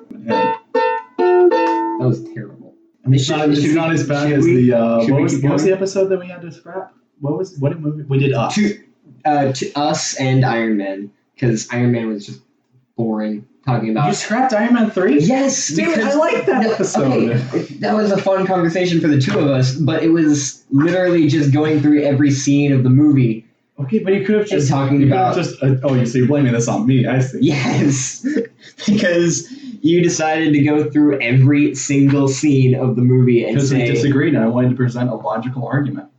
Yeah. That was terrible. I mean, it's not as bad as the what was the episode that we had to scrap? What movie we did? Us. To Us and Iron Man, because Iron Man was just boring. Talking about you scrapped Iron Man 3? Yes, dude, I like that episode. Okay, that was a fun conversation for the two of us, but it was literally just going through every scene of the movie. Okay, but you could have just talking about. You see, you're blaming this on me. I see. Yes, because you decided to go through every single scene of the movie and say. Because we disagreed, and I wanted to present a logical argument.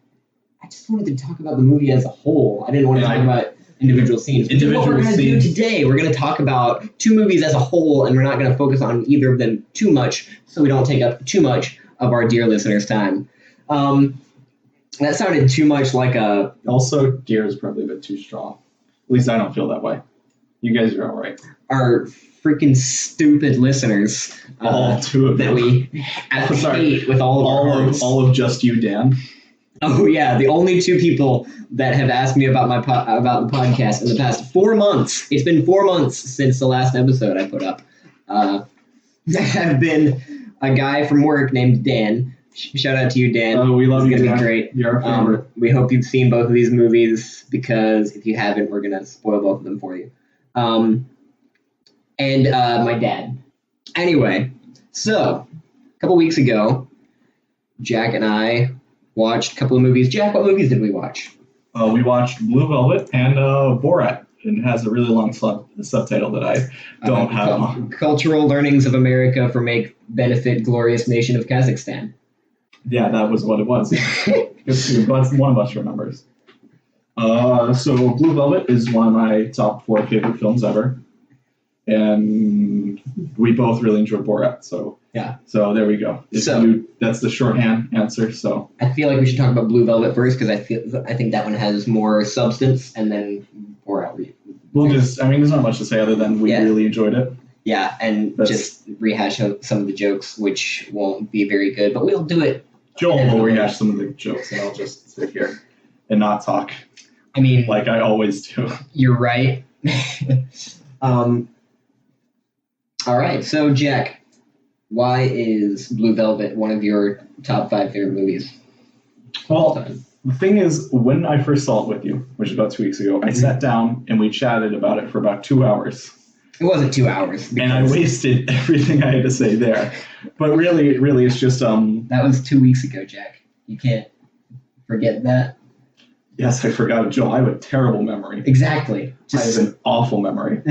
I just wanted to talk about the movie as a whole. I didn't want to talk about individual scenes. Which is what we're going to do today. We're going to talk about two movies as a whole, and we're not going to focus on either of them too much, so we don't take up too much of our dear listeners' time. That sounded too much like a... Also, dear is probably a bit too strong. At least I don't feel that way. You guys are all right. Our freaking stupid listeners. All two of them. That we hate with all of our hearts. All of just you, Dan. Oh yeah, the only two people that have asked me about about the podcast in the past 4 months. It's been 4 months since the last episode I put up. Have been a guy from work named Dan. Shout out to you, Dan. Oh, we love you, Dan. It's gonna be great. You're our favorite. We hope you've seen both of these movies, because if you haven't, we're gonna spoil both of them for you. And my dad. Anyway, so a couple weeks ago, Jack and I watched a couple of movies. Jack, what movies did we watch? We watched Blue Velvet and Borat. And it has a really long subtitle that I don't have. Cultural Learnings of America for Make Benefit Glorious Nation of Kazakhstan. Yeah, that was what it was. But one of us remembers. So Blue Velvet is one of my top 4 favorite films ever. And we both really enjoyed Borat, so yeah. So there we go. That's the shorthand answer. So I feel like we should talk about Blue Velvet first, because I think that one has more substance, and then Borat. There's not much to say other than we really enjoyed it. Yeah, and just rehash some of the jokes, which won't be very good, but we'll do it. Joel will rehash some of the jokes, and I'll just sit here and not talk. I mean, like I always do. You're right. All right, so Jack, why is Blue Velvet one of your top 5 favorite movies? Well, the thing is, when I first saw it with you, which was about 2 weeks ago, I sat down and we chatted about it for about 2 hours. It wasn't 2 hours. And I wasted everything I had to say there. But really, it's just... That was 2 weeks ago, Jack. You can't forget that. Yes, I forgot it, Joel. I have a terrible memory. Exactly. I have an awful memory.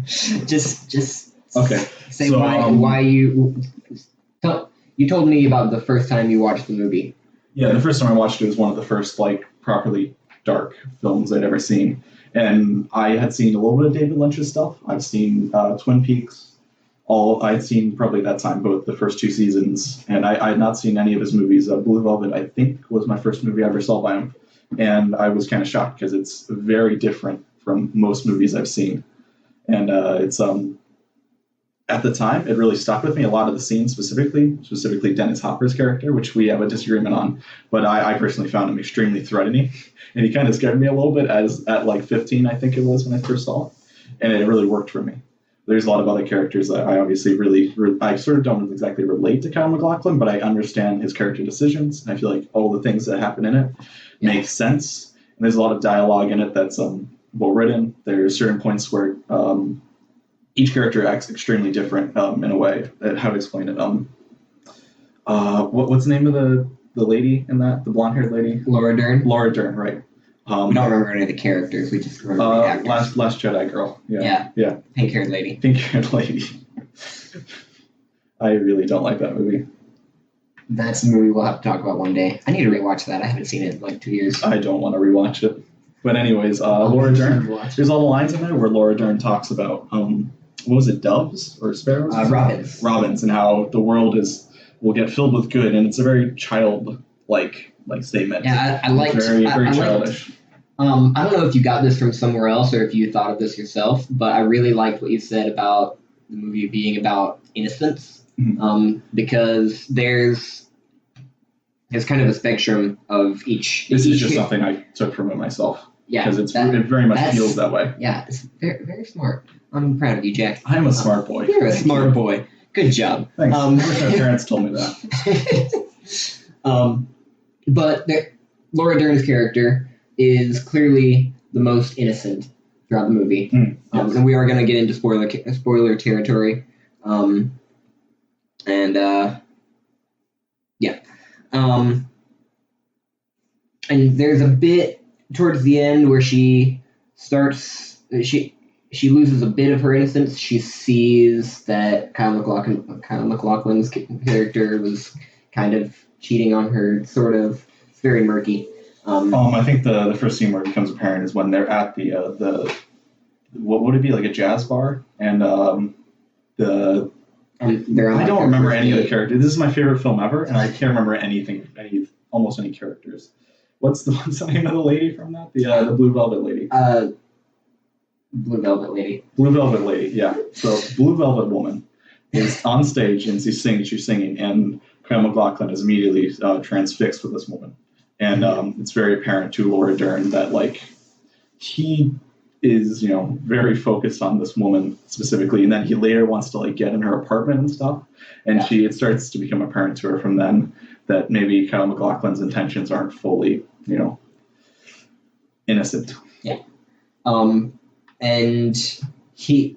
just okay. Say why you told me about the first time you watched the movie. Yeah, the first time I watched it was one of the first properly dark films I'd ever seen, and I had seen a little bit of David Lynch's stuff. I've seen Twin Peaks. I'd seen probably that time both the first 2 seasons, and I had not seen any of his movies. Blue Velvet, I think, was my first movie I ever saw by him, and I was kind of shocked because it's very different from most movies I've seen. And it's at the time, it really stuck with me. A lot of the scenes, specifically Dennis Hopper's character, which we have a disagreement on, but I personally found him extremely threatening, and he kind of scared me a little bit at 15, I think it was when I first saw it, and it really worked for me. There's a lot of other characters that I obviously I sort of don't exactly relate to Kyle MacLachlan, but I understand his character decisions, and I feel like all the things that happen in it make sense. And there's a lot of dialogue in it that's well written. There's certain points where each character acts extremely different in a way. How to explain it? What's the name of the lady in that? The blonde-haired lady? Laura Dern. Laura Dern, right? We don't remember any of the characters. We just remember the actors. Last Jedi girl. Yeah. Pink-haired lady. Pink-haired lady. I really don't like that movie. That's a movie we'll have to talk about one day. I need to rewatch that. I haven't seen it in 2 years. I don't want to rewatch it. But anyways, Laura Dern. There's all the lines in there where Laura Dern talks about what was it, doves or sparrows? Robins, and how the world will get filled with good, and it's a very childlike statement. Yeah, I liked. Very childish. I don't know if you got this from somewhere else or if you thought of this yourself, but I really liked what you said about the movie being about innocence, because there's kind of a spectrum of each. This is just something I took from it myself. Yeah, because it very much feels that way. Yeah, it's very, very smart. I'm proud of you, Jack. I'm a smart boy. You're a smart boy. Good job. Thanks. I wish my parents told me that. But Laura Dern's character is clearly the most innocent throughout the movie. Yes. And we are going to get into spoiler territory. And there's a bit towards the end where she loses a bit of her innocence. She sees that Kyle MacLachlan's character was kind of cheating on her, sort of. It's very murky. I think the first scene where it becomes apparent is when they're at the what would it be, like a jazz bar, and I don't remember any of the characters. This is my favorite film ever, and I can't remember almost any characters. What's the name of the lady from that? The Blue Velvet Lady. Blue Velvet Lady. Blue Velvet Lady, yeah. So Blue Velvet Woman is on stage and she's singing, and Kyle MacLachlan is immediately transfixed with this woman. And it's very apparent to Laura Dern that he is, very focused on this woman specifically, and then he later wants to get in her apartment and stuff. And it starts to become apparent to her from then that maybe Kyle MacLachlan's intentions aren't fully, innocent. Yeah. And she's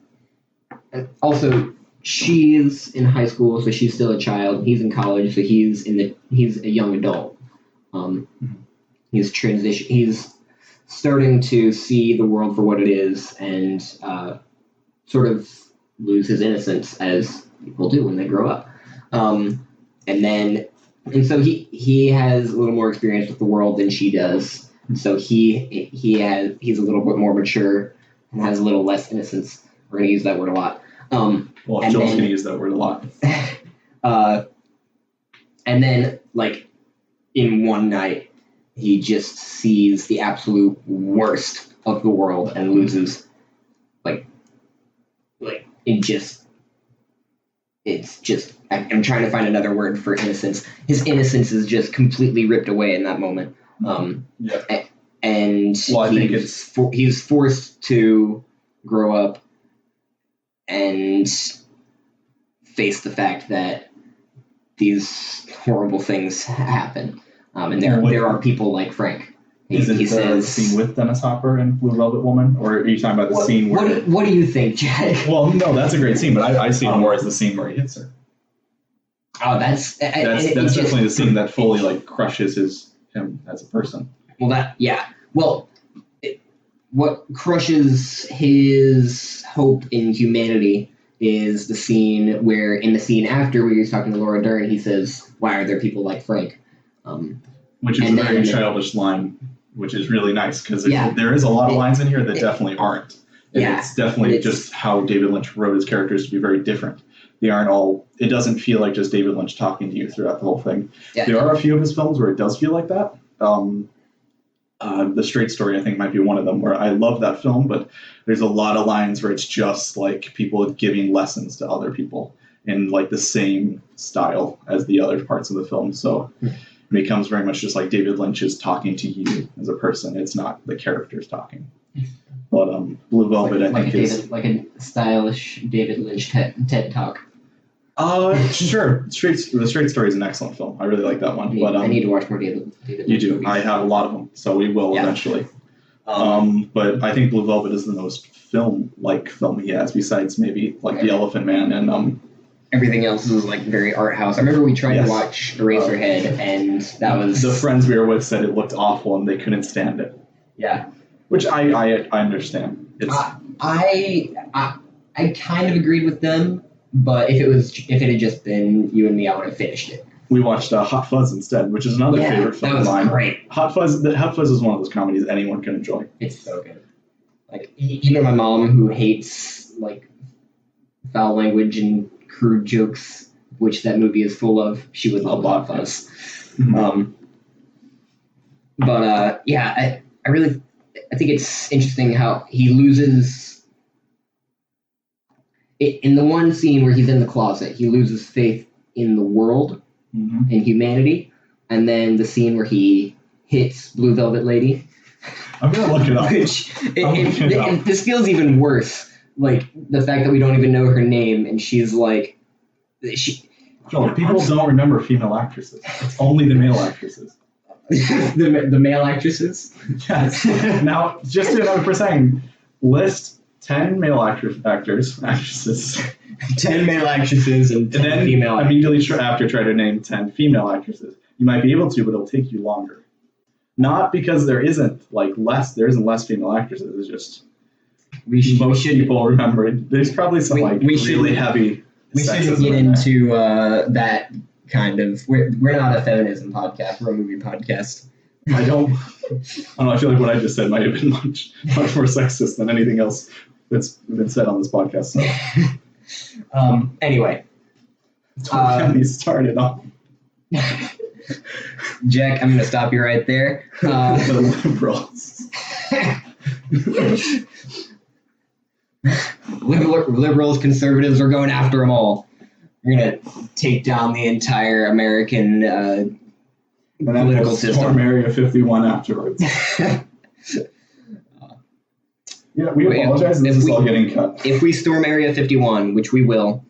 in high school, so she's still a child. He's in college, so he's a young adult. He's starting to see the world for what it is, and sort of lose his innocence, as people do when they grow up. And so he has a little more experience with the world than she does. So he's a little bit more mature and has a little less innocence. We're going to use that word a lot. Joel's going to use that word a lot. And then, in one night, he just sees the absolute worst of the world and loses, it's just, I'm trying to find another word for innocence. His innocence is just completely ripped away in that moment. And he's forced to grow up and face the fact that these horrible things happen. And there are people like Frank. Is it the scene with Dennis Hopper and Blue Velvet Woman, or are you talking about the scene where? What do you think, Jack? Well, no, that's a great scene, but I see it more as the scene where he hits her. Oh, that's definitely the scene that fully crushes him as a person. Well, what crushes his hope in humanity is the scene where, in the scene after, where he's talking to Laura Dern, he says, "Why are there people like Frank?" Which is a very childish line, which is really nice, because there is a lot of lines in here that definitely aren't. And it's definitely just how David Lynch wrote his characters to be very different. They aren't all, it doesn't feel like just David Lynch talking to you throughout the whole thing. Yeah. There are a few of his films where it does feel like that. The Straight Story, I think, might be one of them, where I love that film, but there's a lot of lines where it's just people giving lessons to other people in the same style as the other parts of the film. So it becomes very much just David Lynch is talking to you as a person. It's not the characters talking. But Blue Velvet, I think, is like a stylish David Lynch TED Talk. Sure. The Straight Story is an excellent film. I really like that one. I need to watch more David Lynch. You do. Movies. I have a lot of them, so we will eventually. But I think Blue Velvet is the most film-like film he has, besides maybe The Elephant Man and everything else is very art house. I remember we tried to watch Eraserhead, and that was the friends we were with said it looked awful and they couldn't stand it. Yeah, which I understand. I kind of agreed with them, but if it had just been you and me, I would have finished it. We watched Hot Fuzz instead, which is another favorite film of mine. Great. Hot Fuzz is one of those comedies anyone can enjoy. It's so good. Even my mom, who hates foul language and crude jokes, which that movie is full of, she would love Hot Fuzz. Mm-hmm. I think it's interesting how he loses it in the one scene where he's in the closet. He loses faith in the world and humanity, and then the scene where he hits Blue Velvet Lady. I'm gonna look it up. This feels even worse. Like the fact that we don't even know her name, and she's like, Joel, people don't remember female actresses. It's only the male actresses. the male actresses. Yes. Now, just to know for saying, list 10 male actresses. 10 male actresses and 10 then female. Immediately after, try to name 10 female actresses. You might be able to, but it'll take you longer. Not because there isn't less female actresses. It's just most people remember. There's probably some really heavy. We shouldn't get into that kind of. We're not a feminism podcast. We're a movie podcast. I don't know. I feel like what I just said might have been much more sexist than anything else that's been said on this podcast. So. Anyway, don't get me started on. Jack, I'm going to stop you right there. The liberals. Liberals, conservatives, are going after them all. We're going to take down the entire American political system. Storm Area 51 afterwards. Yeah, we apologize. This is all getting cut. If we storm Area 51, which we will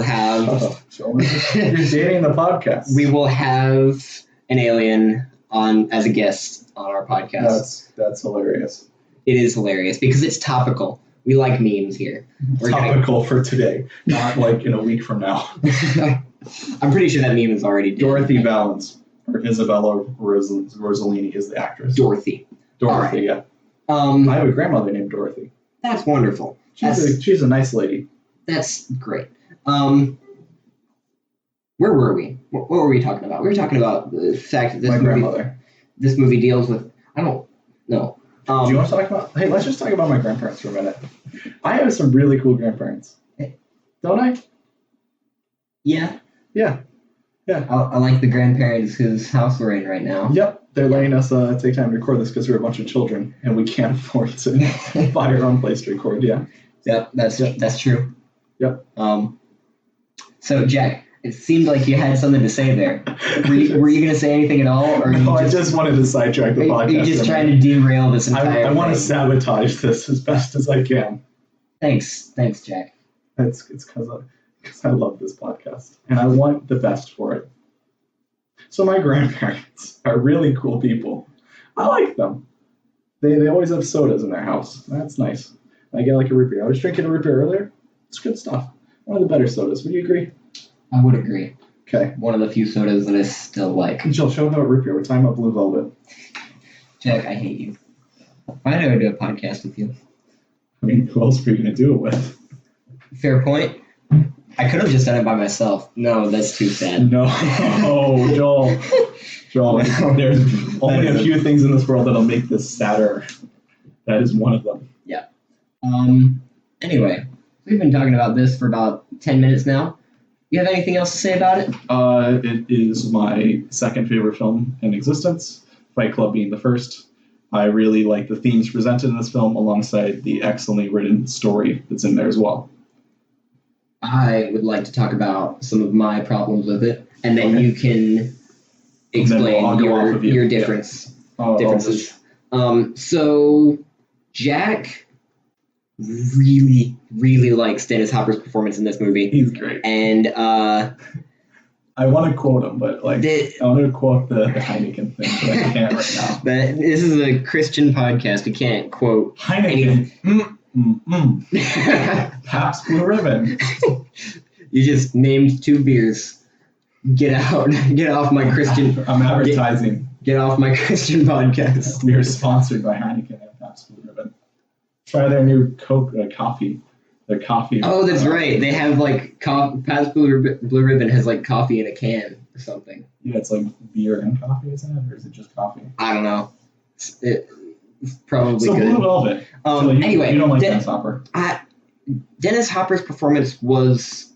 have. You're dating the podcast. We will have an alien on as a guest on our podcast. That's hilarious. It is hilarious because it's topical. We like memes here. Topical for today, not like in a week from now. I'm pretty sure that meme is already dead. Dorothy Valens or Isabella Rossellini is the actress. Dorothy, right. Yeah. I have a grandmother named Dorothy. That's wonderful. She's a nice lady. That's great. Where were we? What were we talking about? We were talking about the fact that grandmother. This movie deals with. I don't know. Do you want to talk about? Hey, let's just talk about my grandparents for a minute. I have some really cool grandparents. Don't I? Yeah. Yeah. I like the grandparents whose house we're in right now. Yep. They're letting us take time to record this because we're a bunch of children and we can't afford to buy our own place to record. Yeah. Yep. That's true. Yep. So Jack, it seemed like you had something to say there. Were you going to say anything at all, or no? I just wanted to sidetrack the podcast. You're just trying to derail this entire. I want to sabotage this as best as I can. Thanks, Jack. It's because I love this podcast and I want the best for it. So my grandparents are really cool people. I like them. They always have sodas in their house. That's nice. I get like a root beer. I was drinking a root beer earlier. It's good stuff. One of the better sodas. Would you agree? I would agree. Okay. One of the few sodas that I still like. Jill, show them about root beer. We're talking about Blue Velvet. Jack, I hate you. Why do I do a podcast with you? I mean, who else are you going to do it with? Fair point. I could have just done it by myself. No, that's too sad. No, Joel. There's only a few things in this world that'll make this sadder. That is one of them. Yeah. Anyway, we've been talking about this for about 10 minutes now. You have anything else to say about it? It is my second favorite film in existence, Fight Club being the first. I really like the themes presented in this film alongside the excellently written story that's in there as well. I would like to talk about some of my problems with it, and then you can explain your differences. So Jack really, really likes Dennis Hopper's performance in this movie. He's great. And I want to quote him, but I want to quote the Heineken thing, but I can't right now. But this is a Christian podcast. We can't quote Heineken. Pabst Blue Ribbon. You just named 2 beers. Get out. Get off my Christian. I'm advertising. Get off my Christian podcast. We are sponsored by Heineken and Pabst Blue Ribbon. Try their new coffee. Their coffee. Oh, that's right. They have like Pabst Blue Ribbon has like coffee in a can or something. Yeah, it's like beer and coffee, isn't it? Or is it just coffee? I don't know. It's probably good. Blue Velvet. Anyway, you don't like Dennis Hopper. Dennis Hopper's performance was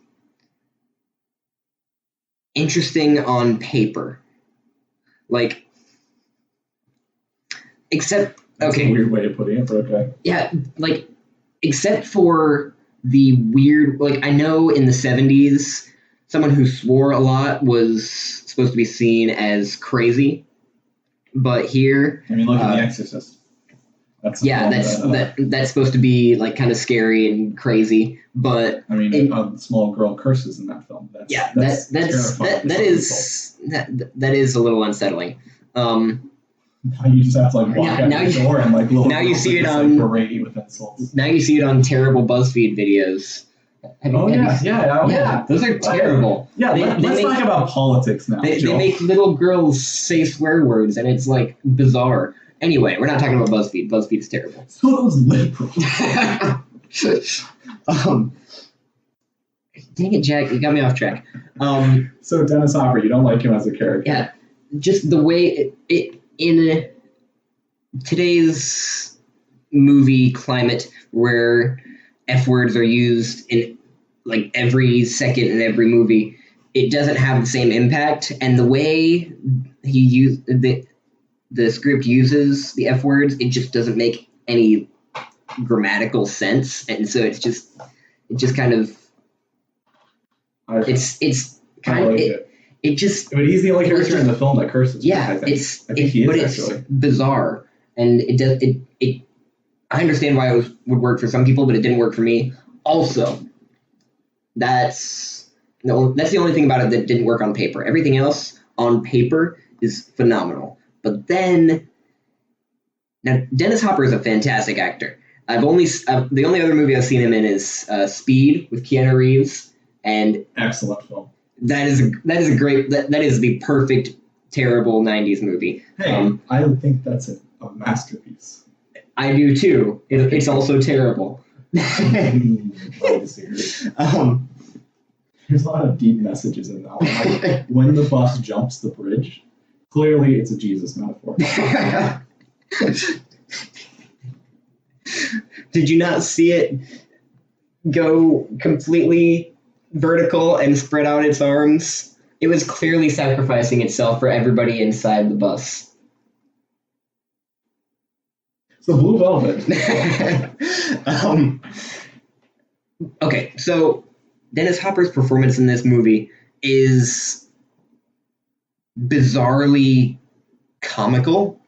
interesting on paper. Like, except That's a weird way of putting it, but okay. Yeah, like, except for the weird, like, I know in the 70s, someone who swore a lot was supposed to be seen as crazy, but here... I mean, look at The Exorcist. That's that's supposed to be like kind of scary and crazy, but I mean, a small girl curses in that film. That is a little unsettling. Now you just have to like walk out the door and like little. Now you see it on berate you with insults. Now you see it on terrible BuzzFeed videos. Yeah. Those are terrible. Yeah, let's talk about politics now. They make little girls say swear words, and it's like bizarre. Anyway, we're not talking about BuzzFeed. BuzzFeed's terrible. So those liberals. Dang it, Jack! You got me off track. So Dennis Hopper, you don't like him as a character? Yeah, just the way it in today's movie climate where F words are used in like every second in every movie, it doesn't have the same impact. And the way he used the script uses the F words, it just doesn't make any grammatical sense. And so it just kind of But he's the only character in the film that curses. Yeah, I think he is actually. It's bizarre, and I understand why it would work for some people, but it didn't work for me. Also, that's the only thing about it that didn't work on paper. Everything else on paper is phenomenal. But then, now Dennis Hopper is a fantastic actor. The only other movie I've seen him in is Speed with Keanu Reeves, and excellent film. That is the perfect terrible 90s movie. Hey, I think that's a masterpiece. I do too. It's also terrible. I disagree. There's a lot of deep messages in that one. Like, when the bus jumps the bridge, clearly it's a Jesus metaphor. Did you not see it go completely vertical and spread out its arms? It was clearly sacrificing itself for everybody inside the bus. So Blue Velvet. Okay, so Dennis Hopper's performance in this movie is bizarrely comical.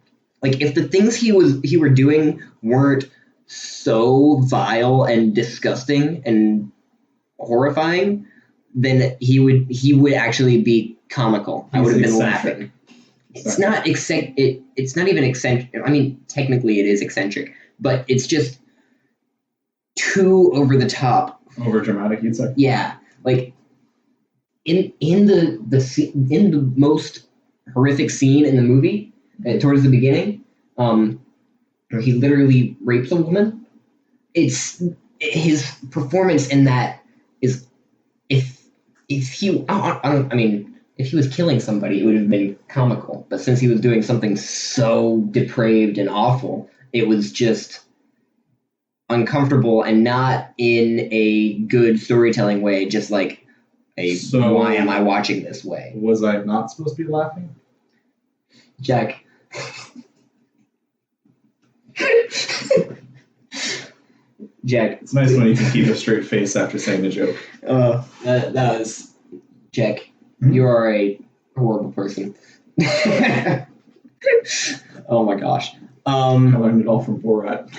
Like, if the things he were doing weren't so vile and disgusting and horrifying, then he would actually be comical. I would have been laughing. It's not it's not even eccentric. I mean, technically it is eccentric, but it's just too over the top. Over dramatic, you'd say? Yeah, like in the most horrific scene in the movie, towards the beginning, where he literally rapes a woman. It's his performance in that is if he if he was killing somebody, it would have been comical. But since he was doing something so depraved and awful, it was just uncomfortable and not in a good storytelling way, just like why am I watching this way? Was I not supposed to be laughing? Jack. Jack. It's nice when you can keep a straight face after saying the joke. That was Jack. Mm-hmm. You are a horrible person. Oh my gosh. I learned it all from Borat.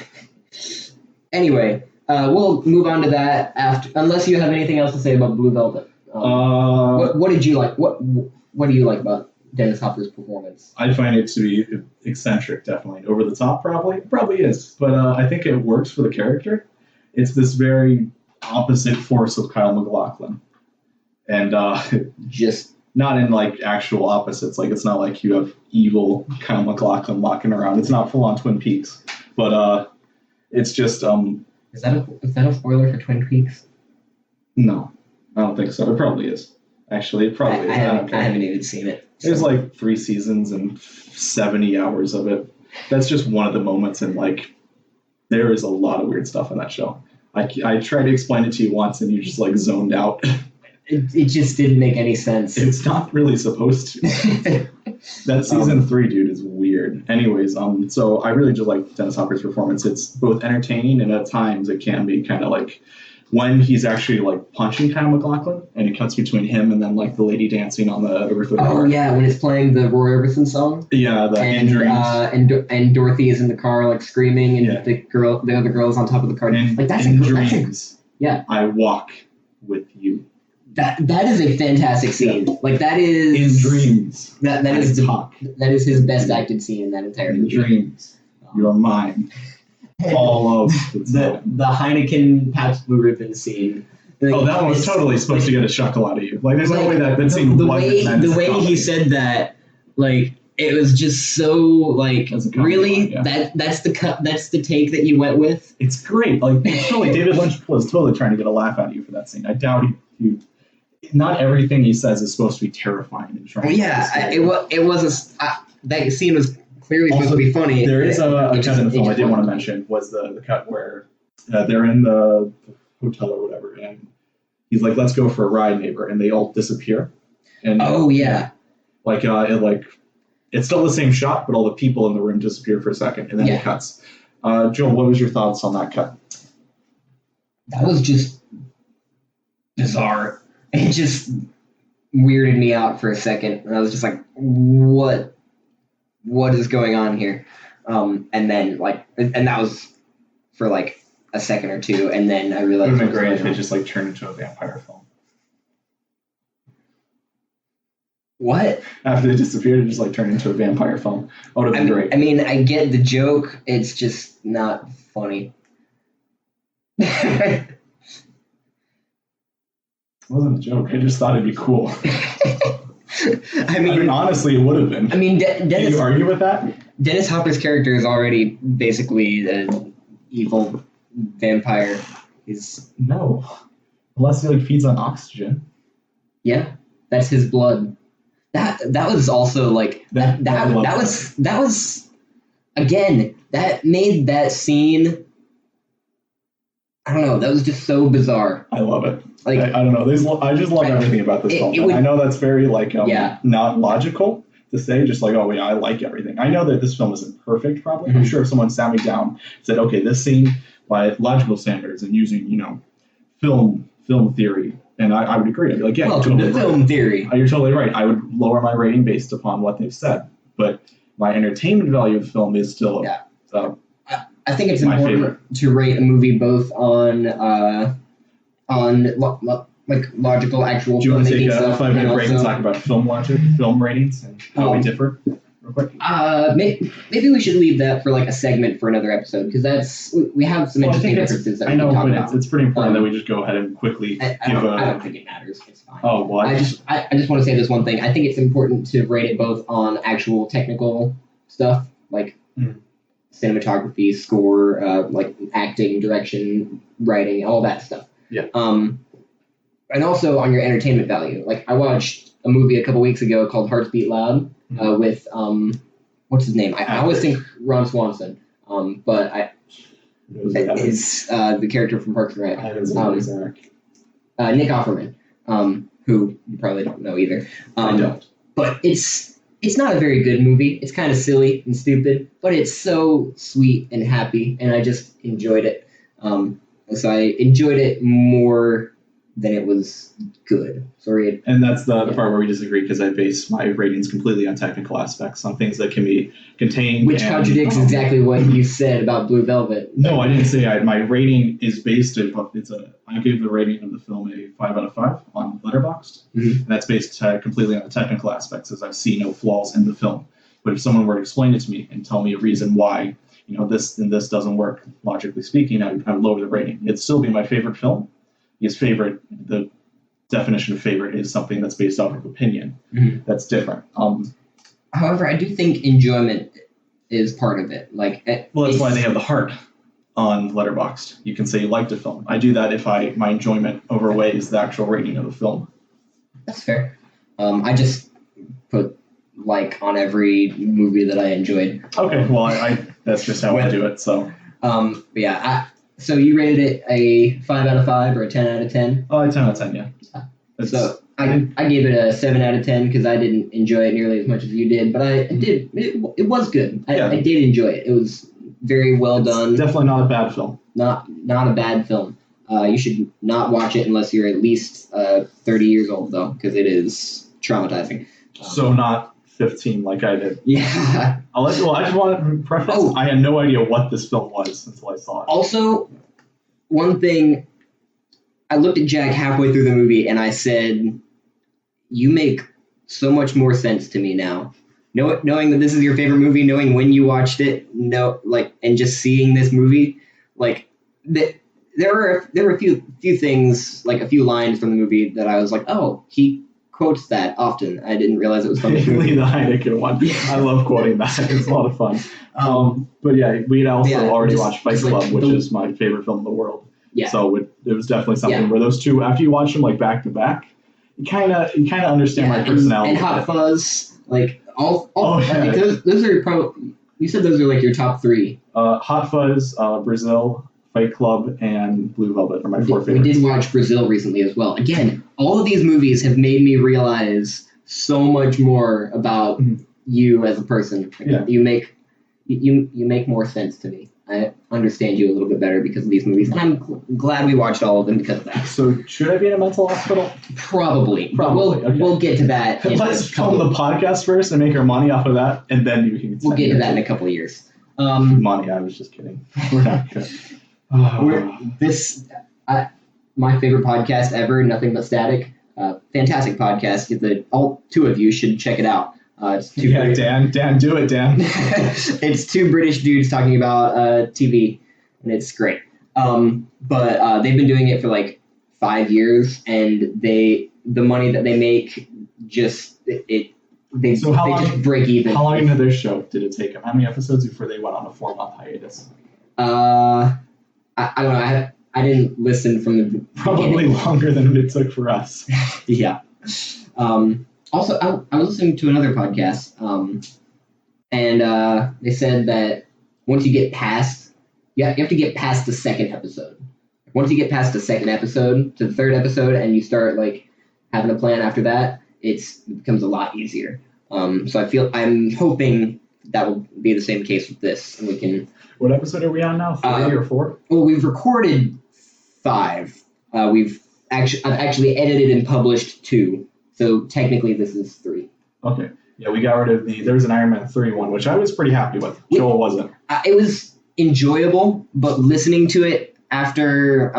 Anyway, we'll move on to that after, unless you have anything else to say about Blue Velvet. What did you like? What do you like about Dennis Hopper's performance? I find it to be eccentric, definitely. Over the top, probably. It probably is. But I think it works for the character. It's this very opposite force of Kyle MacLachlan. And just not in like actual opposites. Like, it's not like you have evil Kyle MacLachlan walking around. It's not full on Twin Peaks. But it's just Is that a spoiler for Twin Peaks? No, I don't think so. It probably is. Actually, it probably is. I haven't even seen it. So. There's like 3 seasons and 70 hours of it. That's just one of the moments, and like there is a lot of weird stuff in that show. I tried to explain it to you once, and you just like zoned out. It just didn't make any sense. It's not really supposed to. That season 3, dude, is weird. Anyways, so I really just like Dennis Hopper's performance. It's both entertaining and at times it can be kind of like when he's actually like punching Kyle MacLachlan, and it cuts between him and then like the lady dancing on the roof of the car. Oh yeah, when it's playing the Roy Orbison song. Yeah, the and and Dorothy is in the car like screaming, and the other girl is on top of the car. And like that's in dreams. Dreams, yeah, I walk with you. That is a fantastic scene. Yeah. Like that is in Dreams. That is his best acted scene in that entire movie. In Dreams, you're mine. All of the Heineken Pabst Blue Ribbon scene. Like, that one was totally supposed to get a chuckle out of you. Like, there's no way that scene wasn't the way he said that, like, it was just so like really line, yeah. That's the take that you went with. It's great. Like, totally, David Lynch was totally trying to get a laugh out of you for that scene. I doubt he not everything he says is supposed to be terrifying and trying. It was that scene was clearly supposed to be funny. There is a cut in the film I did want to mention was the cut where they're in the hotel or whatever, and he's like, "Let's go for a ride, neighbor," and they all disappear. And it's still the same shot, but all the people in the room disappear for a second, and then it cuts. Joel, what was your thoughts on that cut? That was just bizarre. It just weirded me out for a second, and I was just like, "What is going on here?" And then and that was for like a second or two, and then I realized it would have been great if it just like turned into a vampire film. What? After they disappeared, it just like turned into a vampire film. That would have been great. I mean, I get the joke. It's just not funny. It wasn't a joke. I just thought it'd be cool. I mean, honestly, it would have been. I mean, Can you argue with that? Dennis Hopper's character is already basically an evil vampire. No, unless he like feeds on oxygen. Yeah, that's his blood. That was also like that was again that made that scene. I don't know. That was just so bizarre. I love it. Like I don't know. I just love everything about this film. I know that's very like not logical to say. Just like, oh yeah, I like everything. I know that this film isn't perfect. Probably. Mm-hmm. I'm sure if someone sat me down and said, okay, this scene by logical standards and using film theory, and I would agree. I'd be like, yeah, welcome to film theory. You're totally right. I would lower my rating based upon what they've said, but my entertainment value of the film is still I think it's important to rate a movie both on like logical actual. Do you want to take a 5-minute break and talk about film logic, film ratings, and how we differ? Real quick. Maybe we should leave that for like a segment for another episode because we have some interesting differences that we can talk about. It's pretty important that we just go ahead and quickly I don't think it matters. It's fine. Oh, what? I just want to say this one thing. I think it's important to rate it both on actual technical stuff like cinematography, score, like acting, direction, writing, all that stuff. Yeah. And also on your entertainment value. Like I watched a movie a couple weeks ago called Hearts Beat Loud with what's his name? I always think Ron Swanson, but is the character from Parks and Rec. Nick Offerman, who you probably don't know either. I don't. But it's not a very good movie. It's kind of silly and stupid, but it's so sweet and happy, and I just enjoyed it. So I enjoyed it more than it was good. Sorry. And that's the part where we disagree because I base my ratings completely on technical aspects, on things that can be contained. Which contradicts exactly what you said about Blue Velvet. No, I didn't say my rating is based I gave the rating of the film a 5 out of 5 on Letterboxd. Mm-hmm. And that's based completely on the technical aspects, as I see no flaws in the film. But if someone were to explain it to me and tell me a reason why, this and this doesn't work, logically speaking, I would lower the rating. It'd still be my favorite film. His favorite, the definition of favorite is something that's based off of opinion. Mm-hmm. That's different. However, I do think enjoyment is part of it. Well, that's why they have the heart on Letterboxd. You can say you liked a film. I do that if my enjoyment overweighs the actual rating of the film. That's fair. I just put on every movie that I enjoyed. Okay, well, I that's just how I do it. So. So you rated it a 5 out of 5 or a 10 out of 10? Oh, a 10 out of 10, yeah. So I gave it a 7 out of 10 because I didn't enjoy it nearly as much as you did, but I did. It was good. I did enjoy it. It was very well done. Definitely not a bad film. Not a bad film. You should not watch it unless you're at least 30 years old, though, because it is traumatizing. So not 15 like I did. Yeah. I just want to preface. I had no idea what this film was until I saw it. Also, one thing, I looked at Jack halfway through the movie and I said, "You make so much more sense to me now." Knowing that this is your favorite movie, knowing when you watched it, and just seeing this movie, there were a few things, like a few lines from the movie that I was like, oh, he quotes that often. I didn't realize it was from the movie. The Heineken one. Yeah. I love quoting that. It's a lot of fun. But yeah, we had also already watched Fight Club, which is my favorite film in the world. Yeah. So it was definitely something where those two, after you watch them like back to back, you kind of understand my personality. And Hot Fuzz, like all I think those are probably, you said those are like your top three. Hot Fuzz, Brazil, Fight Club, and Blue Velvet are my four favorites. We did watch Brazil recently as well. Again, all of these movies have made me realize so much more about you as a person. Yeah. You make more sense to me. I understand you a little bit better because of these movies, and I'm glad we watched all of them because of that. So should I be in a mental hospital? Probably. We'll get to that. Let's film the podcast first and make our money off of that, and then you can. We'll get to that in a couple of years. Money? I was just kidding. We're not good. My favorite podcast ever, Nothing But Static. Fantastic podcast. All two of you should check it out. Dan, do it, Dan. It's two British dudes talking about TV, and it's great. But they've been doing it for like 5 years, and the money that they make they just break even. How long into their show did it take them? How many episodes before they went on a 4-month hiatus? I don't know. I didn't listen from the probably beginning. Longer than it took for us. Yeah. Also, I was listening to another podcast, and they said that once you get past, you have to get past the second episode. Once you get past the second episode to the third episode, and you start like having a plan after that, it becomes a lot easier. So I'm hoping that will be the same case with this, and we can. What episode are we on now? 3 or 4? Well, we've recorded 5. I've actually edited and published 2. So technically, this is 3. Okay. Yeah, we got rid of there was an Iron Man 3 one, which I was pretty happy with. Joel wasn't. It was enjoyable, but listening to it after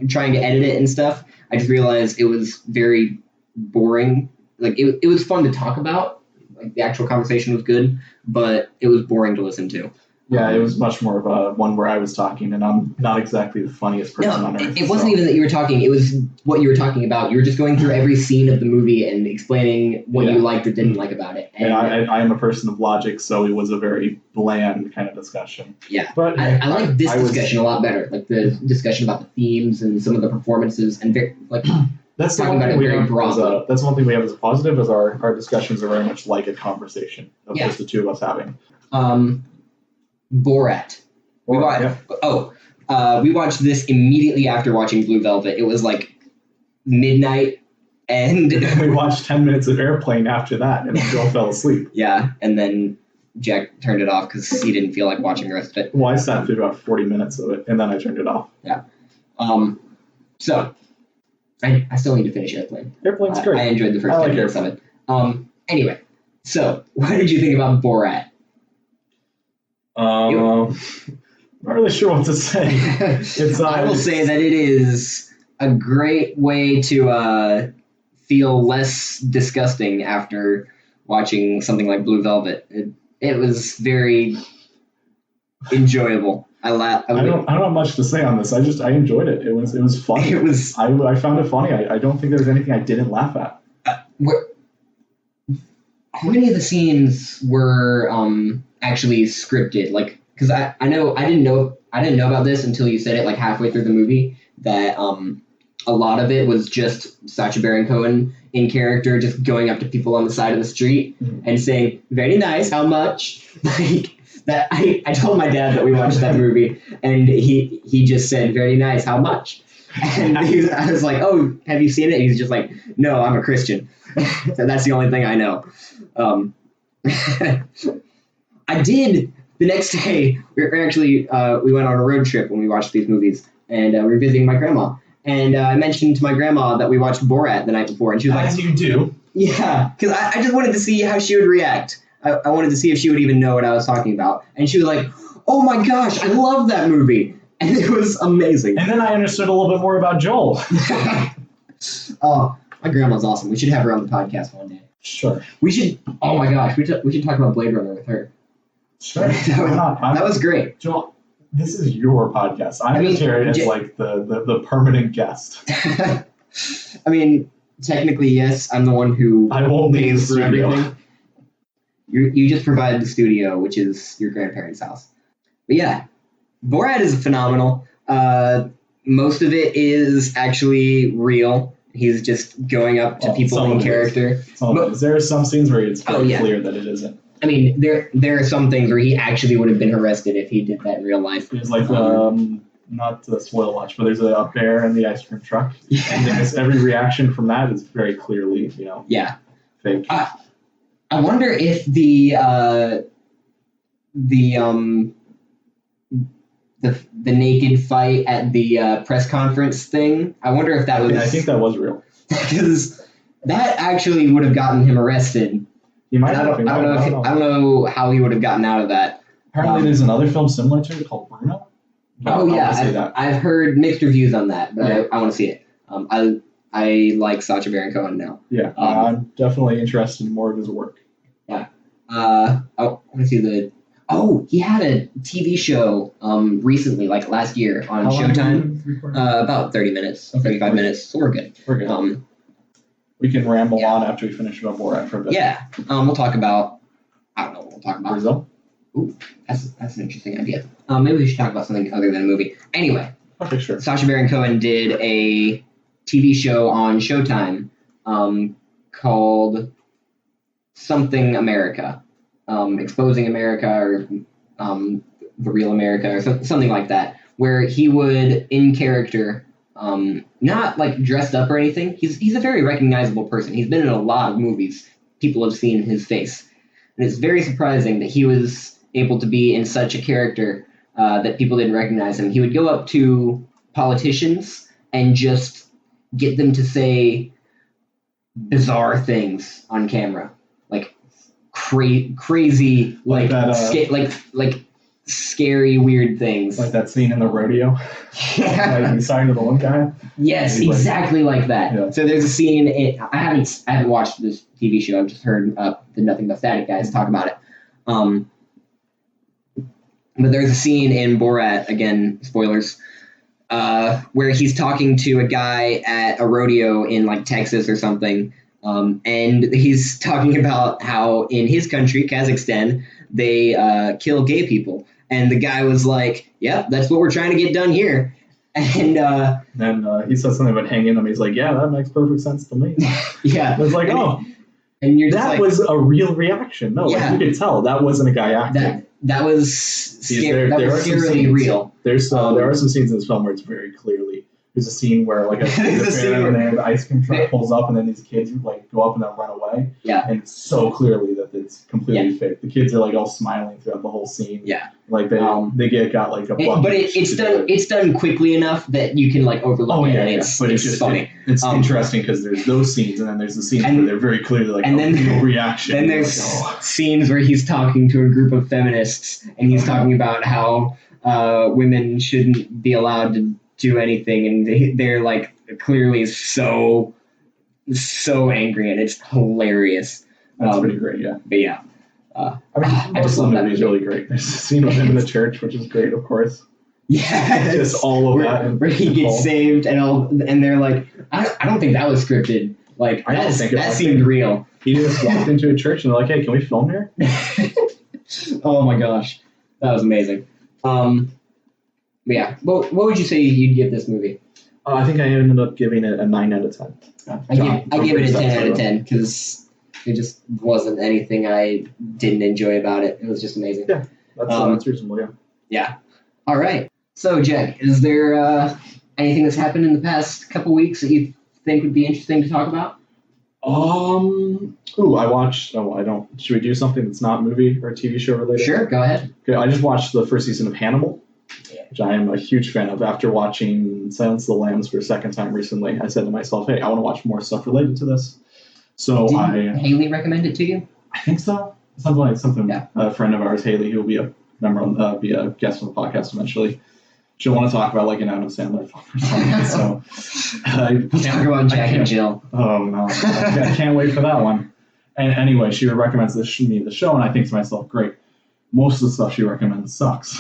trying to edit it and stuff, I just realized it was very boring. Like it was fun to talk about. Like the actual conversation was good, but it was boring to listen to. Yeah, it was much more of a one where I was talking, and I'm not exactly the funniest person on earth. It wasn't even that you were talking. It was what you were talking about. You were just going through every scene of the movie and explaining what you liked or didn't like about it. And I am a person of logic, so it was a very bland kind of discussion. Yeah, but I like this discussion a lot better. Like the discussion about the themes and some of the performances, and that's talking about it very broadly. That's one thing we have as a positive, is our discussions are very much like a conversation of just the two of us having. Borat. We watched this immediately after watching Blue Velvet. It was like midnight, and we watched 10 minutes of Airplane after that, and Joel fell asleep. Yeah, and then Jack turned it off because he didn't feel like watching the rest of it. Well, I sat through about 40 minutes of it, and then I turned it off. Yeah. So I still need to finish Airplane. Airplane's great. I enjoyed the first 10 minutes of it. Anyway, so what did you think about Borat? I'm not really sure what to say. I will say that it is a great way to feel less disgusting after watching something like Blue Velvet. It was very enjoyable. I don't have much to say on this. I enjoyed it. It was funny. I found it funny. I don't think there was anything I didn't laugh at. How many of the scenes were actually scripted? Like, because I didn't know about this until you said it like halfway through the movie, that a lot of it was just Sacha Baron Cohen in character just going up to people on the side of the street and saying, "Very nice, how much?" Like that. I told my dad that we watched that movie, and he just said, "Very nice, how much?" And I was like, "Oh, have you seen it?" And he's just like, "No, I'm a Christian." So that's the only thing I know. I did the next day. We went on a road trip when we watched these movies, and we were visiting my grandma. And I mentioned to my grandma that we watched Borat the night before, and she was like, "As you do." Yeah, because I just wanted to see how she would react. I wanted to see if she would even know what I was talking about. And she was like, "Oh my gosh, I love that movie." And it was amazing. And then I understood a little bit more about Joel. Oh, my grandma's awesome. We should have her on the podcast one day. Sure. We should. Oh my gosh, we should talk about Blade Runner with her. Sure. That was great. Joel, this is your podcast. I'm here as like the permanent guest. I mean, technically, yes. I'm the one who I won't pays for everything. You just provide the studio, which is your grandparents' house. But yeah, Borat is phenomenal. Most of it is actually real. He's just going up to people in character. There are some scenes where it's very clear that it isn't. I mean, there are some things where he actually would have been arrested if he did that in real life. There's like not to spoil much, but there's a bear in the ice cream truck, and every reaction from that is very clearly, fake. I wonder if the naked fight at the press conference thing. I wonder if that was. I think that was real. Because that actually would have gotten him arrested. He might I don't know how he would have gotten out of that. Apparently, there's another film similar to it called Bruno. I've heard mixed reviews on that, but I want to see it. I like Sacha Baron Cohen now. Yeah, I'm definitely interested in more of his work. Yeah. I want to see he had a TV show recently, like last year on Showtime. About 30 minutes, 35 minutes. So we're good. We're good. We can ramble on after we finish about Borat for a bit. Yeah. We'll talk about. I don't know what we'll talk about. Brazil. Ooh, that's an interesting idea. Maybe we should talk about something other than a movie. Anyway. Okay, sure. Sacha Baron Cohen did a TV show on Showtime called Something America, Exposing America, or The Real America, or something like that, where he would, in character, not like dressed up or anything. He's a very recognizable person. He's been in a lot of movies. People have seen his face. And it's very surprising that he was able to be in such a character that people didn't recognize him. He would go up to politicians and just get them to say bizarre things on camera, like crazy, like scary, weird things. Like that scene in the rodeo. Yeah. Like he's talking to the one guy. Yes, exactly like that. Yeah. So there's a scene. I haven't watched this TV show. I've just heard the Nothing But Static guys talk about it. But there's a scene in Borat, again, spoilers, where he's talking to a guy at a rodeo in like Texas or something, and he's talking about how in his country, Kazakhstan, they kill gay people, and the guy was like, "Yep, that's what we're trying to get done here." And then he said something about hanging them. He's like, "Yeah, that makes perfect sense to me." Yeah, I was like, "Oh." And you're just that was a real reaction. No, like you could tell that wasn't a guy acting. That was scary. That was eerily real. There are some scenes in this film where it's very clearly. There's a scene where like the ice cream truck pulls up and then these kids like go up and then run away. Yeah. And it's so clearly that it's completely fake. The kids are like all smiling throughout the whole scene. Yeah. Like they got like a bucket. But it's done quickly enough that you can like overlook it. Yeah. But it's just funny. It's interesting because there's those scenes and then there's the scenes where they're very clearly like real reaction. Then there's scenes where he's talking to a group of feminists and he's talking about how women shouldn't be allowed to do anything, and they're like clearly so angry, and it's hilarious. That's pretty great, yeah. But yeah, I just love that movie. Really great. There's a scene with him in the church, which is great, of course. Yeah, just all of that, where he gets saved, and they're like, I don't think that was scripted. Like that seemed real. He just walked into a church and they're like, "Hey, can we film here?" Oh my gosh, that was amazing. But yeah, what would you say you'd give this movie? I think I ended up giving it a 9 out of 10. I give it a 10 out of 10 because it just wasn't anything I didn't enjoy about it. It was just amazing. Yeah, that's reasonable, yeah. Yeah. All right. So, Jack, is there anything that's happened in the past couple weeks that you think would be interesting to talk about? I watched. Oh, I don't. Should we do something that's not movie or TV show related? Sure, go ahead. Okay, I just watched the first season of Hannibal. which I am a huge fan of. After watching Silence of the Lambs for a second time recently, I said to myself, hey, I want to watch more stuff related to this. So Did Haley recommend it to you? I think so. Something. Yeah. A friend of ours, Haley, who will be a member on be a guest on the podcast eventually. She'll want to talk about like an Adam Sandler film or something. So talk about Jack and Jill. Oh no, I can't wait for that one. And anyway, she recommends me the show, and I think to myself, great. Most of the stuff she recommends sucks.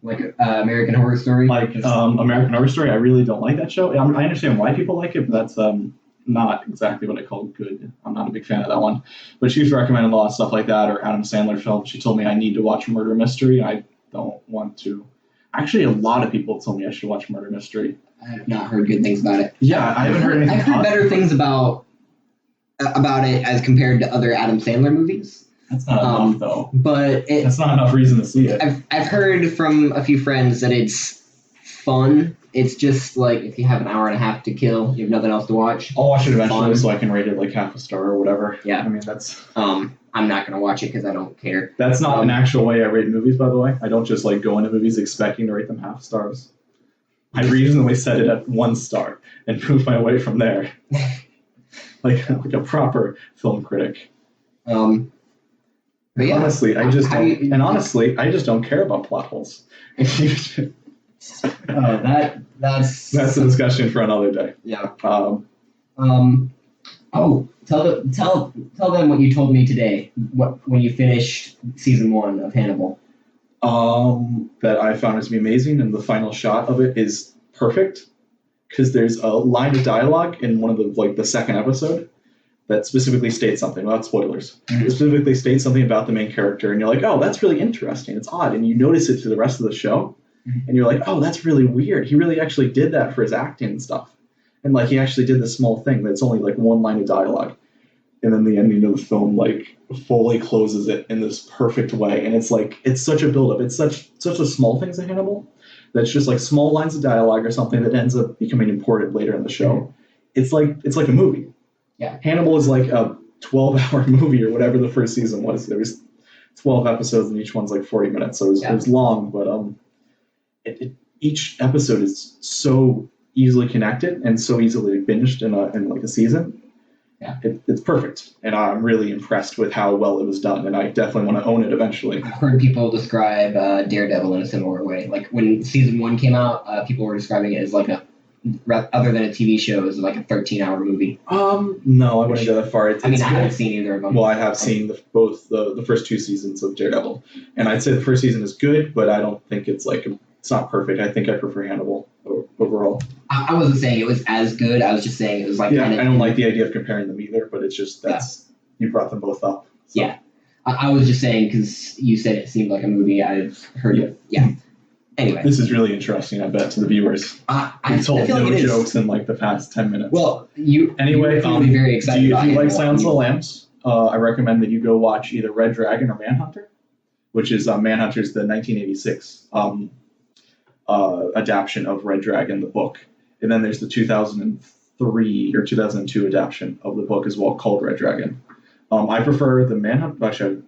Like American Horror Story. Like American Horror Story, I really don't like that show. I understand why people like it, but that's not exactly what I call good. I'm not a big fan of that one. But she's recommended a lot of stuff like that, or Adam Sandler films. She told me I need to watch Murder Mystery. I don't want to. Actually, a lot of people told me I should watch Murder Mystery. I have not heard good things about it. Yeah, I haven't heard anything. I've heard better things about it as compared to other Adam Sandler movies. That's not enough, though. But that's not enough reason to see it. I've heard from a few friends that it's fun. It's just like if you have an hour and a half to kill, you have nothing else to watch. I'll watch it eventually so I can rate it like half a star or whatever. Yeah. I mean, that's... I'm not going to watch it because I don't care. That's not an actual way I rate movies, by the way. I don't just like go into movies expecting to rate them half stars. I reasonably set it at 1 star and move my way from there. like a proper film critic. But yeah, honestly, I just don't care about plot holes. That's a discussion for another day. Yeah. Tell them what you told me today. When you finished season 1 of Hannibal. That I found it to be amazing, and the final shot of it is perfect because there's a line of dialogue in one of the second episode that specifically states something, without spoilers. Mm-hmm. It specifically states something about the main character, and you're like, oh, that's really interesting. It's odd, and you notice it through the rest of the show, and you're like, oh, that's really weird. He really actually did that for his acting and stuff, and he actually did this small thing that's only one line of dialogue, and then the ending of the film fully closes it in this perfect way, and it's such a build-up. It's such a small things in Hannibal that's just small lines of dialogue or something that ends up becoming important later in the show. It's like a movie. Yeah, Hannibal is like a 12-hour movie or whatever the first season was. There was 12 episodes and each one's 40 minutes, so it was long. But each episode is so easily connected and so easily binged in a season. Yeah, it's perfect, and I'm really impressed with how well it was done, and I definitely want to own it eventually. I've heard people describe Daredevil in a similar way. Like when season 1 came out, people were describing it as other than a TV show, is like a 13-hour movie. No, I wouldn't go that far. I haven't seen either of them. Well, I have seen both the first 2 seasons of Daredevil, and I'd say the first season is good, but I don't think it's it's not perfect. I think I prefer Hannibal overall. I wasn't saying it was as good. I was just saying it was I don't like the idea of comparing them either, but it's just you brought them both up. So. Yeah, I was just saying because you said it seemed like a movie. I've heard it. Yeah. Anyway, this is really interesting. I bet to the viewers. I told no jokes in the past 10 minutes. Well, anyway, very excited. If you like Silence of the Lambs, I recommend that you go watch either Red Dragon or Manhunter, which is Manhunter's the 1986 adaptation of Red Dragon, the book, and then there's the 2003 or 2002 adaptation of the book as well called Red Dragon. I prefer the Manhunter. Actually,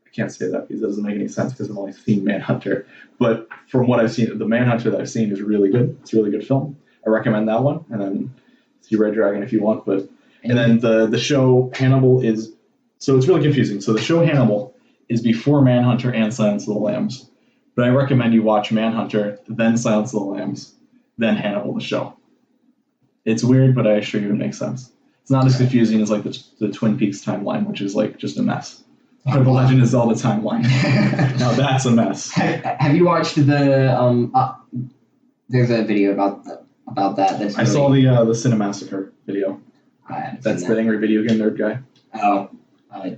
I can't say that because it doesn't make any sense because I've only seen Manhunter. But from what I've seen, the Manhunter that I've seen is really good. It's a really good film. I recommend that one, and then see Red Dragon if you want. And then the show Hannibal is, so it's really confusing. So the show Hannibal is before Manhunter and Silence of the Lambs. But I recommend you watch Manhunter, then Silence of the Lambs, then Hannibal the show. It's weird, but I assure you it makes sense. It's not as confusing as the Twin Peaks timeline, which is just a mess. Or the Legend of Zelda timeline. Now that's a mess. Have you watched the? There's a video about that. I saw the Cinemassacre video. That's the angry video game nerd guy. Oh, I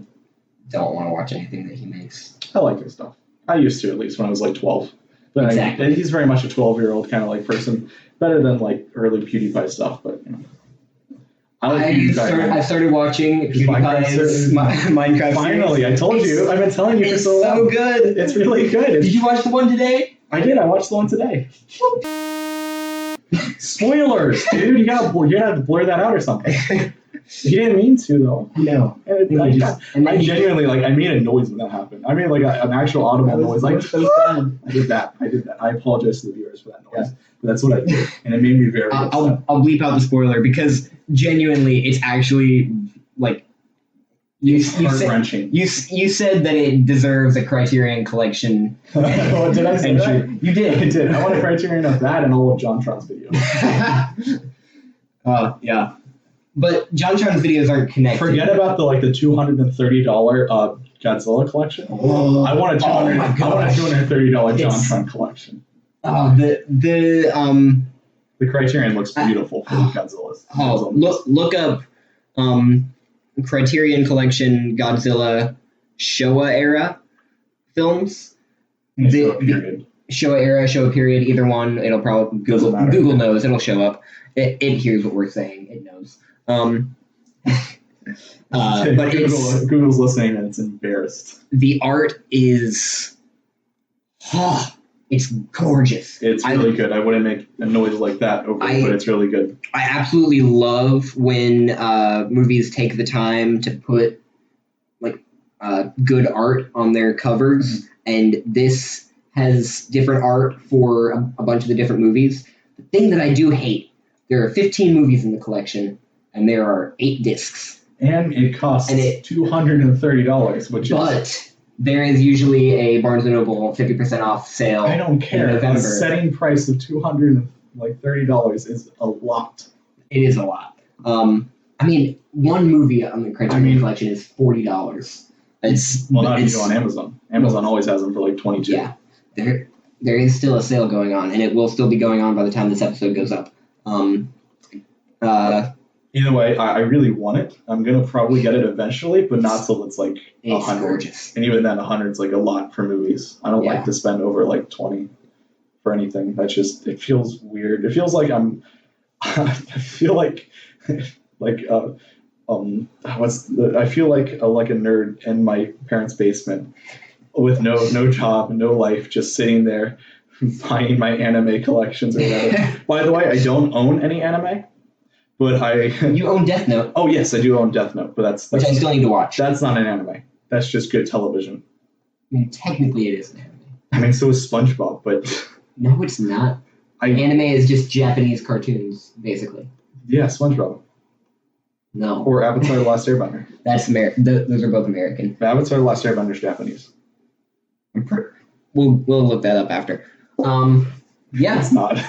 don't want to watch anything that he makes. I like his stuff. I used to, at least when I was 12. But exactly. He's very much a 12-year-old kind of person. Better than early PewDiePie stuff, but I started watching PewDiePie's Minecraft. Finally, series. I told you. I've been telling you for so long. It's so good. It's really good. Did you watch the one today? I did. I watched the one today. Spoilers, dude. You gotta blur that out or something. He didn't mean to though. No. I genuinely I made a noise when that happened. I made an actual audible noise. I did that. I apologize to the viewers for that noise. But that's what I did, and it made me very upset. I'll bleep out the spoiler because genuinely, it's actually heart-wrenching. You said that it deserves a Criterion Collection. Oh, did I say that? You did. I did. I want a Criterion of that and all of JonTron's videos. Yeah. But JonTron's videos aren't connected. Forget about the $230 Godzilla collection. Oh, I want a $230 JonTron collection. The Criterion looks beautiful for the Godzillas. Look up Criterion Collection Godzilla Showa era films. Period. Showa era, Showa period, either one. It'll probably Google knows. It'll show up. It hears what we're saying. It knows. But Google's listening and it's embarrassed. The art is, it's gorgeous. It's really good. I wouldn't make a noise like that over it, but it's really good. I absolutely love when movies take the time to put good art on their covers, and this has different art for a bunch of the different movies. The thing that I do hate, there are 15 movies in the collection, and there are 8 discs. And it costs $230, But there is usually a Barnes & Noble 50% off sale. I don't care. In November. The setting price of $230 is a lot. It is a lot. One movie on the Criterion Collection is $40. Not even on Amazon. Amazon always has them for $22. Yeah, there is still a sale going on, and it will still be going on by the time this episode goes up. Either way, I really want it. I'm gonna probably get it eventually, but not till it's $100. Gorgeous. And even then, $100's a lot for movies. I don't like to spend over $20 for anything. That's just, it feels weird. It feels like I feel like I feel like a nerd in my parents' basement with no job, no life, just sitting there buying my anime collections or whatever. By the way, I don't own any anime. But you own Death Note. Oh yes, I do own Death Note, but that's which I still need to watch. That's not an anime. That's just good television. Technically, it is an anime. So is SpongeBob, but no, it's not. Anime is just Japanese cartoons, basically. Yeah, SpongeBob. No. Or Avatar: The Last Airbender. That's those are both American. Avatar: The Last Airbender is Japanese. We'll look that up after. Yeah. It's not.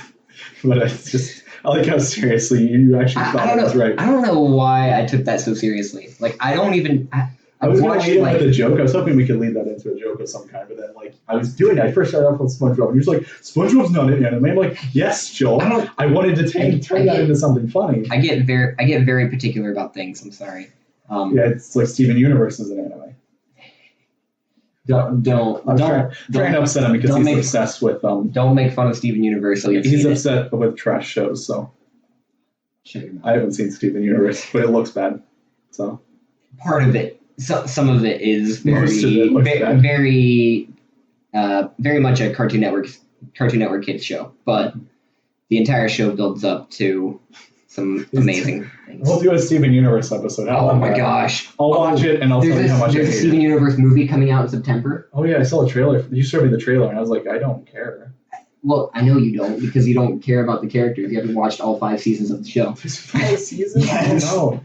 But it's just. I like how seriously you actually thought it was right. I don't know why I took that so seriously. I don't even. I was going to lead it with a joke. I was hoping we could lead that into a joke of some kind, but then I was doing it. I first started off with SpongeBob, and you're just like, SpongeBob's not an anime. I'm like, yes, Joel. I wanted to turn that into something funny. I get very particular about things. I'm sorry. Yeah, it's like Steven Universe is an anime. Don't trying to upset him because he's obsessed with Don't make fun of Steven Universe. He's upset with trash shows, so I haven't seen Steven Universe, but it looks bad. So part of it, some of it is very much a Cartoon Network kids show, but the entire show builds up to some amazing things. We'll do a Steven Universe episode. Oh my gosh. I'll watch it and I'll tell you how much I hate it. There's a Steven Universe movie coming out in September. Oh yeah, I saw a trailer. You showed me the trailer and I was like, I don't care. Well, I know you don't because you don't care about the characters. You haven't watched all 5 seasons of the show. There's 5 seasons? Yes. I don't know.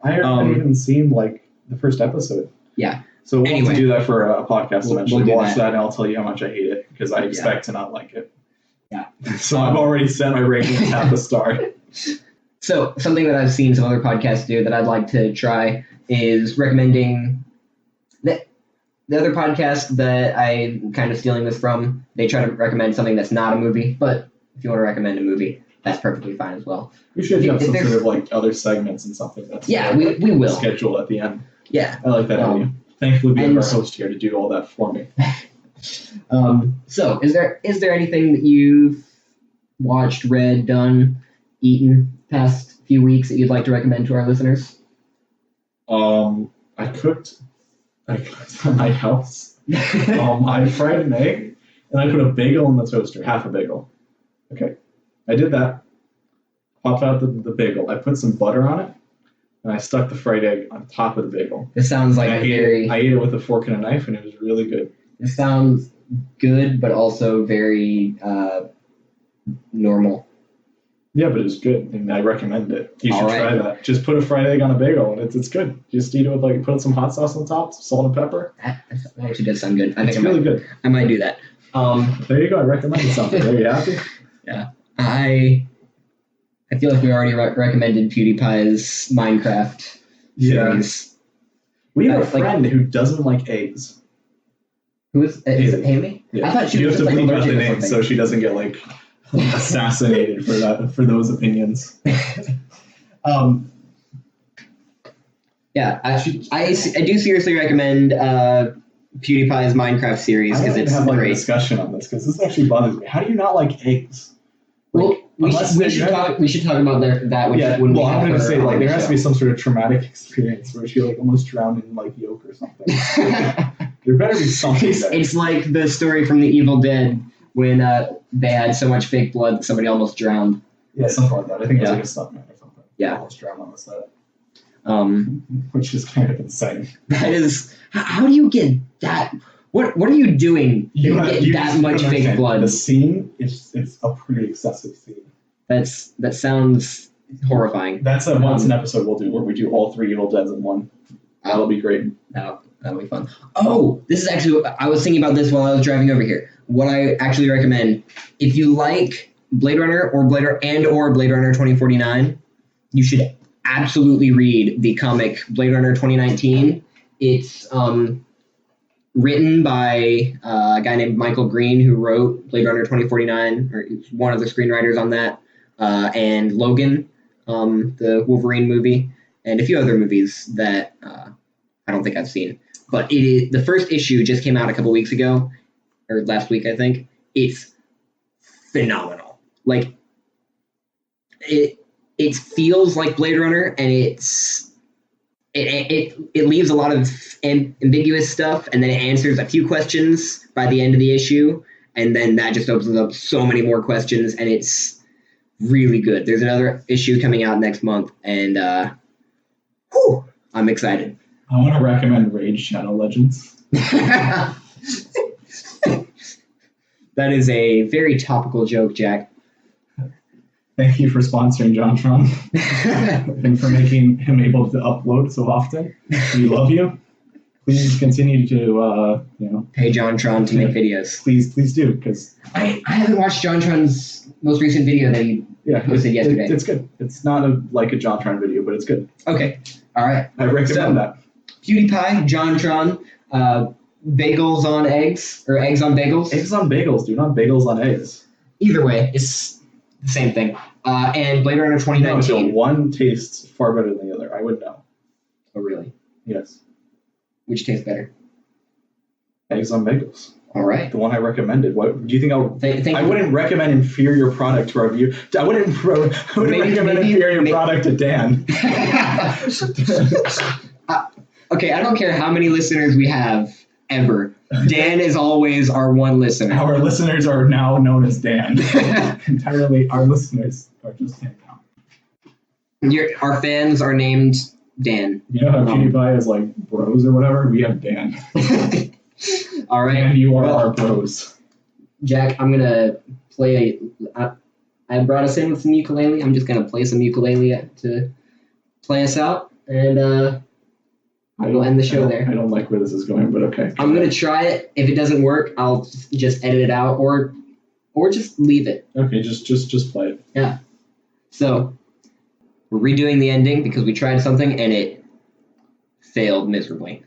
I haven't even seen the first episode. Yeah. So we'll have to do that for a podcast eventually. We'll watch that and I'll tell you how much I hate it because I expect to not like it. Yeah. So I've already set my rating at half a star. So something that I've seen some other podcasts do that I'd like to try is recommending the other podcast that I'm kind of stealing this from. They try to recommend something that's not a movie, but if you want to recommend a movie, that's perfectly fine as well. We should have some sort of other segments and something that's we will schedule at the end. Yeah, I like that idea. Thankfully, we have our host here to do all that for me. So is there anything that you've watched, read, done, eaten past few weeks that you'd like to recommend to our listeners? I cooked at my house. I fried an egg and I put a bagel in the toaster, half a bagel. Okay, I did that. Popped out the bagel. I put some butter on it. and I stuck the fried egg on top of the bagel. This sounds like I ate it with a fork and a knife, and it was really good. It sounds good, but also very normal. Yeah, but it's good, and I recommend it. You should All right. try that. Just put a fried egg on a bagel, and it's good. Just eat it with put some hot sauce on top, salt and pepper. That actually does sound good. It's really good. I might do that. There you go. I recommended something. Are you happy? Yeah. I feel like we already recommended PewDiePie's Minecraft series. We have a friend who doesn't like eggs. Who is it? Haley? Yeah. I thought she you was have to just, bleep out allergic the or name something. so she doesn't get assassinated for those opinions. Yeah, I do seriously recommend PewDiePie's Minecraft series because it's have great. a discussion on this because this actually bothers me. How do you not like eggs? Well, we should talk about that. I'm going to say there has to be some sort of traumatic experience where she almost drowned in yolk or something. There better be something. It's like the story from The Evil Dead when they had so much fake blood that somebody almost drowned. Yeah, something like that. I think it was a stuntman or something. Yeah, almost drowned on the set. Which is kind of insane. That is. How do you get that? What are you doing? You get that much fake blood. The scene it's a pretty excessive scene. That sounds horrifying. That's once an episode we'll do where we do all 3 Evil Deads in one. That'll be great. That'll be fun. Oh, this is actually, I was thinking about this while I was driving over here. What I actually recommend, if you like Blade Runner or Blade Runner 2049, you should absolutely read the comic Blade Runner 2019. It's written by a guy named Michael Green who wrote Blade Runner 2049, or he's one of the screenwriters on that, and Logan, the Wolverine movie, and a few other movies that I don't think I've seen. But the first issue just came out a couple weeks ago, or last week, I think. It's phenomenal. It feels like Blade Runner, and it leaves a lot of ambiguous stuff, and then it answers a few questions by the end of the issue, and then that just opens up so many more questions, and it's really good. There's another issue coming out next month, and I'm excited. I want to recommend Raid Shadow Legends. That is a very topical joke, Jack. Thank you for sponsoring JonTron and for making him able to upload so often. We love you. Please continue to, pay JonTron to make videos. Please do, because I haven't watched JonTron's most recent video that he posted yesterday. It's good. It's not a JonTron video, but it's good. Okay. All right. I recommend that. PewDiePie, JonTron, bagels on eggs, or eggs on bagels. Eggs on bagels, dude, not bagels on eggs. Either way, it's the same thing. And Blade Runner 2019. No, one tastes far better than the other. I would know. Oh, really? Yes. Which tastes better? Eggs on bagels. All right. The one I recommended. What do you think? I you. Wouldn't recommend inferior product to our view. I wouldn't recommend inferior product to Dan. Okay, I don't care how many listeners we have ever. Dan is always our one listener. Our listeners are now known as Dan. Entirely, our listeners are just Dan now. Our fans are named Dan. You know how PewDiePie is bros or whatever? We have Dan. All right. And you are our bros. Jack, I'm going to play I brought us in with some ukulele. I'm just going to play some ukulele to play us out. And we'll end the show there. I don't like where this is going, but okay. I'm going to try it. If it doesn't work, I'll just edit it out or just leave it. Okay, just play it. Yeah. So, we're redoing the ending because we tried something and it failed miserably.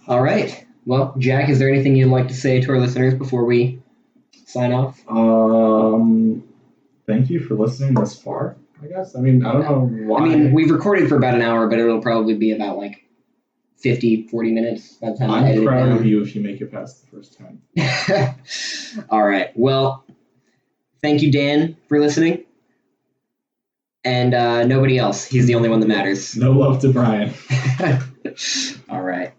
All right. Well, Jack, is there anything you'd like to say to our listeners before we sign off? Thank you for listening this far, I guess. I mean, I don't know why. I mean, we've recorded for about an hour, but it'll probably be about 50, 40 minutes by the time I edit it down. I'm proud of you if you make it past the first time. All right. Well, thank you, Dan, for listening. And nobody else. He's the only one that matters. No love to Brian. All right.